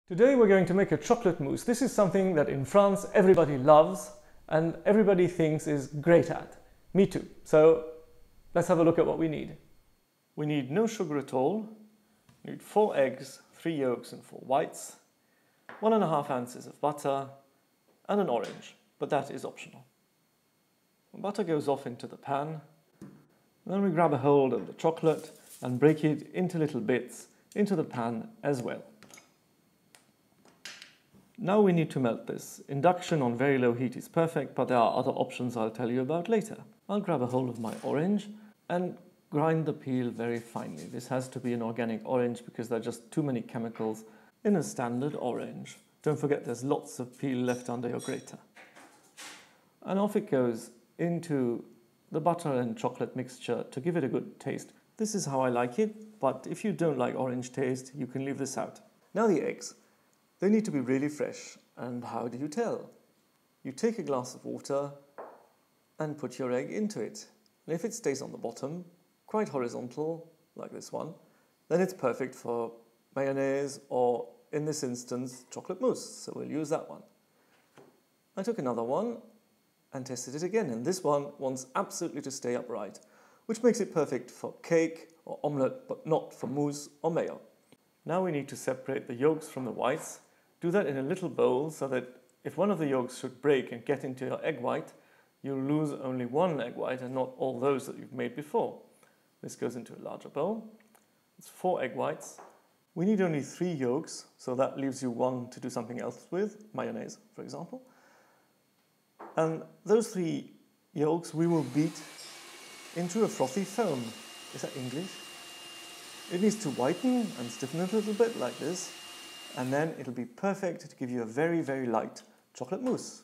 Today we're going to make a chocolate mousse. This is something that in France everybody loves and everybody thinks is great at. Me too. So let's have a look at what we need. We need no sugar at all. We need 4 eggs, 3 yolks and 4 whites, 1.5 ounces of butter and an orange, but that is optional. The butter goes off into the pan. Then we grab a hold of the chocolate and break it into little bits into the pan as well. Now we need to melt this. Induction on very low heat is perfect, but there are other options I'll tell you about later. I'll grab a hold of my orange and grind the peel very finely. This has to be an organic orange because there are just too many chemicals in a standard orange. Don't forget there's lots of peel left under your grater. And off it goes into the butter and chocolate mixture to give it a good taste. This is how I like it, but if you don't like orange taste, you can leave this out. Now the eggs. They need to be really fresh. And how do you tell? You take a glass of water and put your egg into it. And if it stays on the bottom, quite horizontal, like this one, then it's perfect for mayonnaise or, in this instance, chocolate mousse. So we'll use that one. I took another one and tested it again. And this one wants absolutely to stay upright, which makes it perfect for cake or omelette, but not for mousse or mayo. Now we need to separate the yolks from the whites. Do that in a little bowl so that if one of the yolks should break and get into your egg white, you'll lose only one egg white and not all those that you've made before. This goes into a larger bowl. It's 4 egg whites. We need only 3 yolks, so that leaves you 1 to do something else with, mayonnaise, for example. And those 3 yolks we will beat into a frothy foam. Is that English? It needs to whiten and stiffen it a little bit like this, and then it'll be perfect to give you a very, very light chocolate mousse.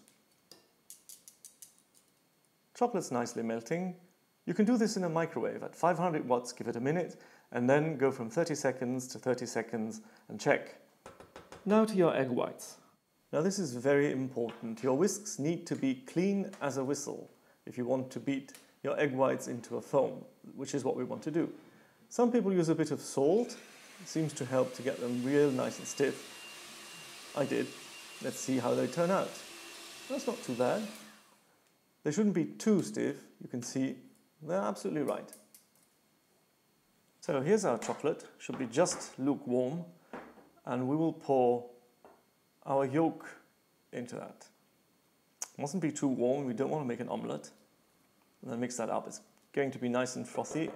Chocolate's nicely melting. You can do this in a microwave at 500 watts, give it a minute, and then go from 30 seconds to 30 seconds and check. Now to your egg whites. Now this is very important. Your whisks need to be clean as a whistle if you want to beat your egg whites into a foam, which is what we want to do. Some people use a bit of salt. It seems to help to get them real nice and stiff. I did. Let's see how they turn out. That's not too bad. They shouldn't be too stiff. You can see they're absolutely right. So here's our chocolate. Should be just lukewarm. And we will pour our yolk into that. It mustn't be too warm. We don't want to make an omelette. And then mix that up. It's going to be nice and frothy.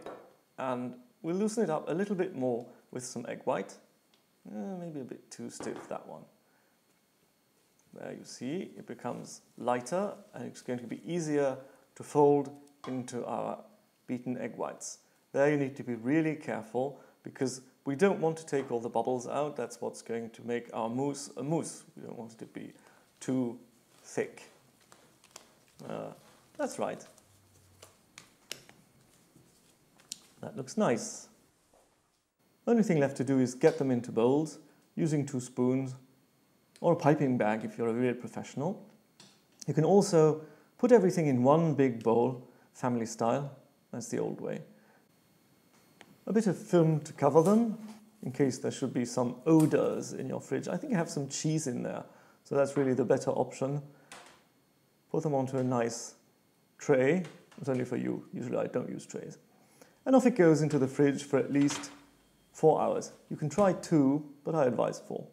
And we'll loosen it up a little bit more with some egg white. Maybe a bit too stiff, that one. There you see, it becomes lighter and it's going to be easier to fold into our beaten egg whites. There you need to be really careful because we don't want to take all the bubbles out. That's what's going to make our mousse a mousse. We don't want it to be too thick. That's right. That looks nice. The only thing left to do is get them into bowls using 2 spoons or a piping bag if you're a real professional. You can also put everything in one big bowl, family style. That's the old way. A bit of film to cover them in case there should be some odors in your fridge. I think I have some cheese in there, so that's really the better option. Put them onto a nice tray. It's only for you. Usually I don't use trays. And off it goes into the fridge for at least 4 hours. You can try 2, but I advise 4.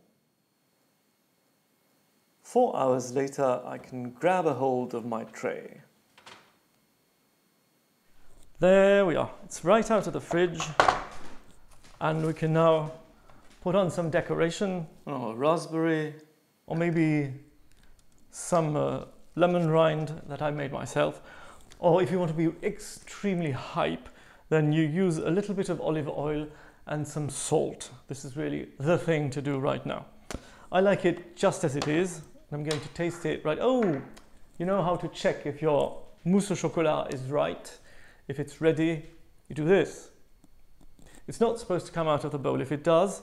4 hours later, I can grab a hold of my tray. There we are. It's right out of the fridge. And we can now put on some decoration, raspberry, or maybe some lemon rind that I made myself. Or if you want to be extremely hype, then you use a little bit of olive oil and some salt. This is really the thing to do right now. I like it just as it is. I'm going to taste it right. Oh, you know how to check if your mousse au chocolat is right. If it's ready, you do this. It's not supposed to come out of the bowl. If it does,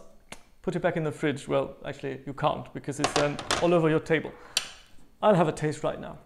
put it back in the fridge. Well, actually, you can't because it's then all over your table. I'll have a taste right now.